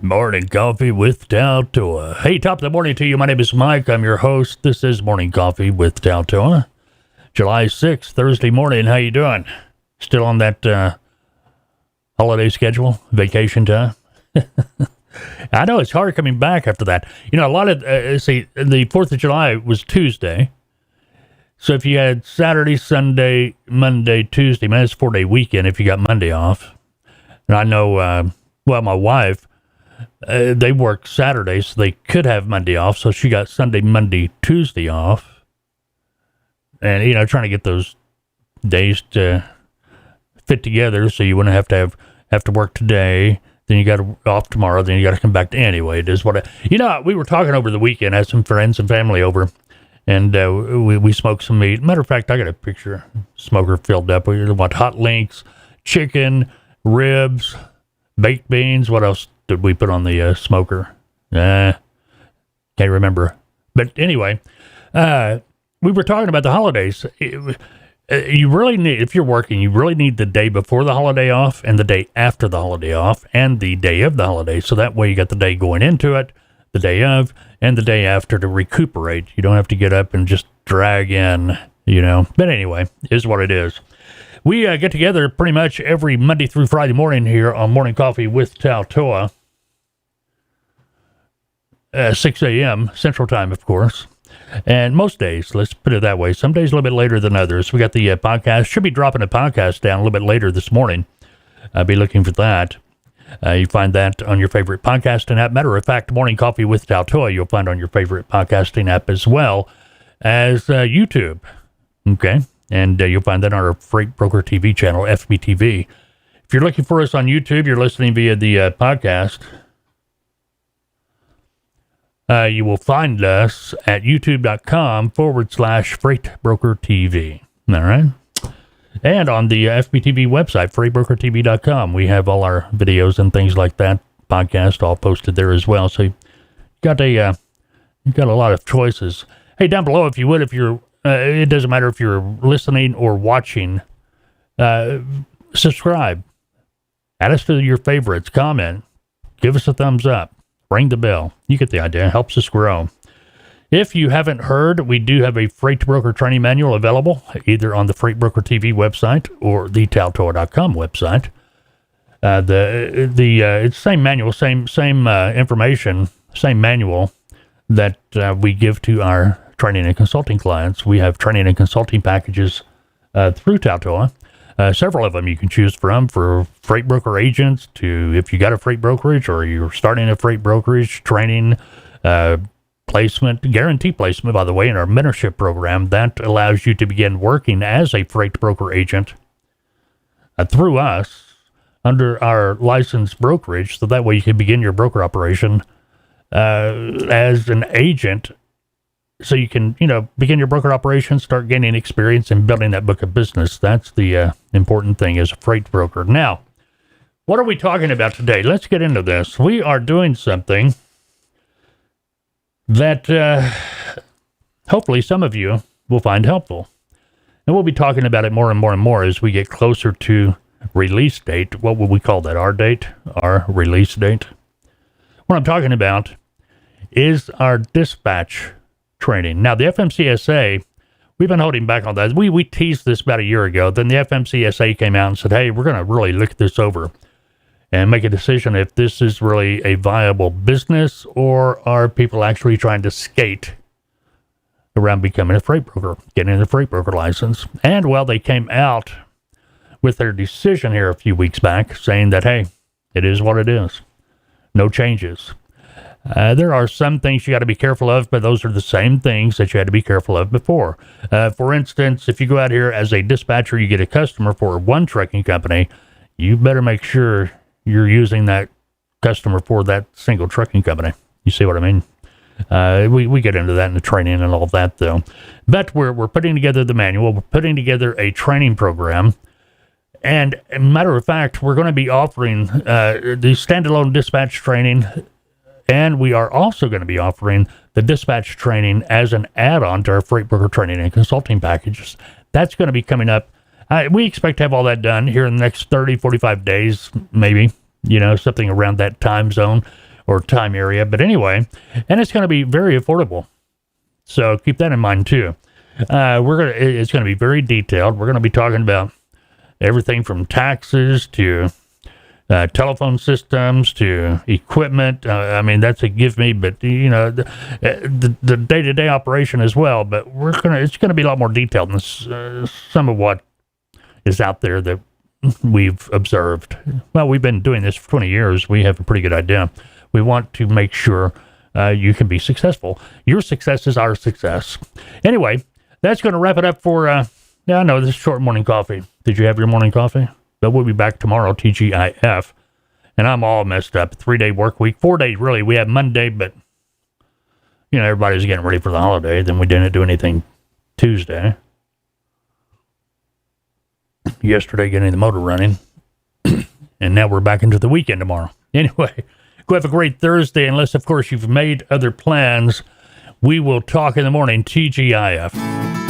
Morning Coffee with TALTOA. Hey, top of the morning to you. My name is Mike. I'm your host. This is Morning Coffee with TALTOA. July 6th, Thursday morning. How you doing? Still on that holiday schedule? Vacation time? I know it's hard coming back after that. You know, a lot of, the 4th of July was Tuesday. So if you had Saturday, Sunday, Monday, Tuesday, man, it's a 4-day weekend if you got Monday off. And I know, my wife, they work Saturday, so they could have Monday off. So she got Sunday, Monday, Tuesday off. And, you know, trying to get those days to fit together so you wouldn't have to work today. Then you got off tomorrow. Then you got to come back to anyway. It is what we were talking over the weekend. I had some friends and family over, and we smoked some meat. Matter of fact, I got a picture. Smoker filled up. We want hot links, chicken, ribs, baked beans. What else did we put on the smoker? Can't remember. But anyway, we were talking about the holidays. You really need, if you're working, you really need the day before the holiday off and the day after the holiday off and the day of the holiday. So that way you got the day going into it, the day of, and the day after to recuperate. You don't have to get up and just drag in, you know. But anyway, is what it is. We get together pretty much every Monday through Friday morning here on Morning Coffee with TALTOA. 6 a.m. Central Time, of course. And most days, let's put it that way, some days a little bit later than others. We got the podcast. Should be dropping a podcast down a little bit later this morning. I'll be looking for that. You find that on your favorite podcasting app. Matter of fact, Morning Coffee with TALTOA, you'll find on your favorite podcasting app as well as YouTube. Okay. And you'll find that on our Freight Broker TV channel, FBTV. If you're looking for us on YouTube, you're listening via the podcast. You will find us at youtube.com/Freight Broker TV. All right. And on the FBTV website, freightbrokertv.com, we have all our videos and things like that, podcast all posted there as well. So you've got a lot of choices. Hey, down below, if you would, if you're, it doesn't matter if you're listening or watching, subscribe, add us to your favorites, comment, give us a thumbs up. Ring the bell. You get the idea. It helps us grow. If you haven't heard, we do have a Freight Broker training manual available either on the Freight Broker TV website or the TALTOA.com website. It's the same manual, same information, same manual that we give to our training and consulting clients. We have training and consulting packages through TALTOA. Several of them you can choose from for freight broker agents to if you got a freight brokerage or you're starting a freight brokerage training, placement, guarantee placement, by the way, in our mentorship program that allows you to begin working as a freight broker agent through us under our licensed brokerage. So that way you can begin your broker operation as an agent. So you can, begin your broker operation, start gaining experience and building that book of business. That's the important thing as a freight broker. Now, what are we talking about today? Let's get into this. We are doing something that hopefully some of you will find helpful. And we'll be talking about it more and more and more as we get closer to release date. What would we call that? Our date? Our release date? What I'm talking about is our dispatch training. Now, the FMCSA, we've been holding back on that. We teased this about a year ago. Then the FMCSA came out and said, hey, we're going to really look this over and make a decision if this is really a viable business or are people actually trying to skate around becoming a freight broker, getting a freight broker license. And, well, they came out with their decision here a few weeks back saying that, hey, it is what it is. No changes. There are some things you got to be careful of, but those are the same things that you had to be careful of before. For instance, if you go out here as a dispatcher, you get a customer for one trucking company, you better make sure you're using that customer for that single trucking company. You see what I mean? We get into that in the training and all of that, though. But we're putting together the manual. We're putting together a training program. And matter of fact, we're going to be offering the standalone dispatch training. And we are also going to be offering the dispatch training as an add-on to our freight broker training and consulting packages. That's going to be coming up. We expect to have all that done here in the next 30, 45 days, maybe, something around that time zone. or time area. But anyway, and it's going to be very affordable. So keep that in mind too. It's going to be very detailed. We're going to be talking about everything from taxes to telephone systems to equipment. I mean, that's a give me, but the day-to-day operation as well. But it's going to be a lot more detailed than some of what is out there that we've observed. Well, we've been doing this for 20 years. We have a pretty good idea. We want to make sure you can be successful. Your success is our success. Anyway, that's going to wrap it up for, this is short morning coffee. Did you have your morning coffee? But we'll be back tomorrow, TGIF. And I'm all messed up. 3-day work week. 4 days, really. We have Monday, but, everybody's getting ready for the holiday. Then we didn't do anything Tuesday. Yesterday, getting the motor running. And now we're back into the weekend tomorrow. Anyway, go have a great Thursday, unless, of course, you've made other plans. We will talk in the morning, TGIF.